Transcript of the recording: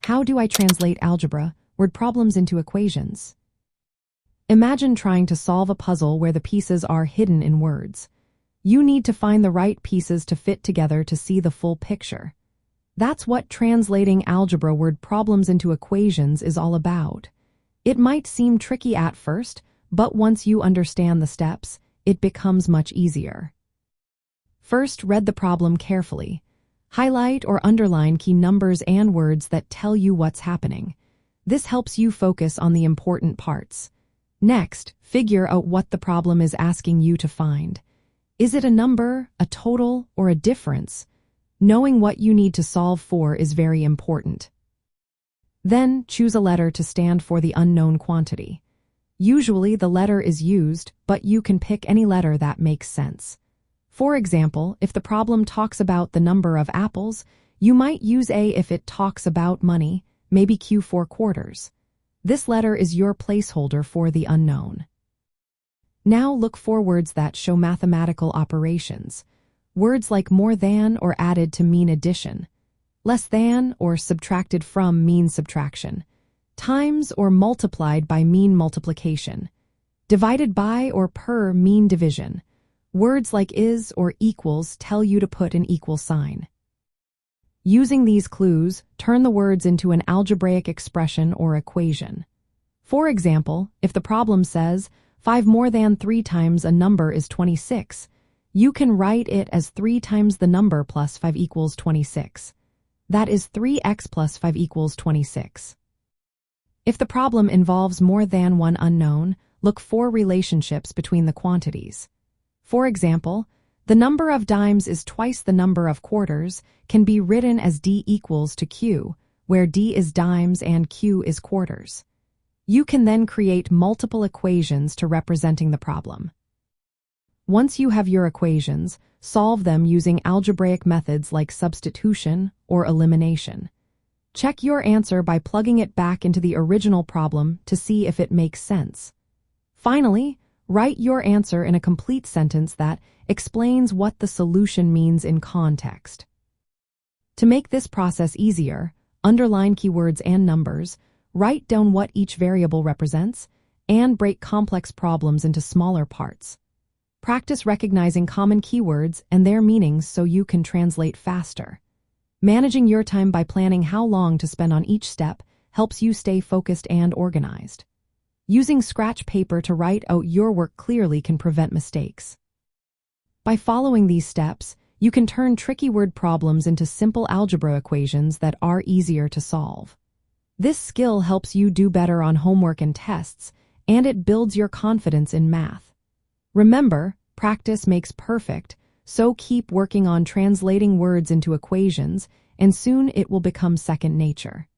How do I translate algebra word problems into equations? Imagine trying to solve a puzzle where the pieces are hidden in words. You need to find the right pieces to fit together to see the full picture. That's what translating algebra word problems into equations is all about. It might seem tricky at first, but once you understand the steps, it becomes much easier. First, read the problem carefully. Highlight or underline key numbers and words that tell you what's happening. This helps you focus on the important parts. Next, figure out what the problem is asking you to find. Is it a number, a total, or a difference? Knowing what you need to solve for is very important. Then, choose a letter to stand for the unknown quantity. Usually, the letter is used, but you can pick any letter that makes sense. For example, if the problem talks about the number of apples, you might use A. If it talks about money, maybe Q for quarters. This letter is your placeholder for the unknown. Now look for words that show mathematical operations. Words like more than or added to mean addition. Less than or subtracted from mean subtraction. Times or multiplied by mean multiplication. Divided by or per mean division. Words like is or equals tell you to put an equal sign. Using these clues, turn the words into an algebraic expression or equation. For example, if the problem says 5 more than 3 times a number is 26, you can write it as 3 times the number plus 5 equals 26. That is 3x plus 5 equals 26. If the problem involves more than one unknown, look for relationships between the quantities. For example, the number of dimes is twice the number of quarters can be written as D equals to Q, where D is dimes and Q is quarters. You can then create multiple equations to representing the problem. Once you have your equations, solve them using algebraic methods like substitution or elimination. Check your answer by plugging it back into the original problem to see if it makes sense. Finally, write your answer in a complete sentence that explains what the solution means in context. To make this process easier, underline keywords and numbers, write down what each variable represents, and break complex problems into smaller parts. Practice recognizing common keywords and their meanings so you can translate faster. Managing your time by planning how long to spend on each step helps you stay focused and organized. Using scratch paper to write out your work clearly can prevent mistakes. By following these steps, you can turn tricky word problems into simple algebra equations that are easier to solve. This skill helps you do better on homework and tests, and it builds your confidence in math. Remember, practice makes perfect, so keep working on translating words into equations, and soon it will become second nature.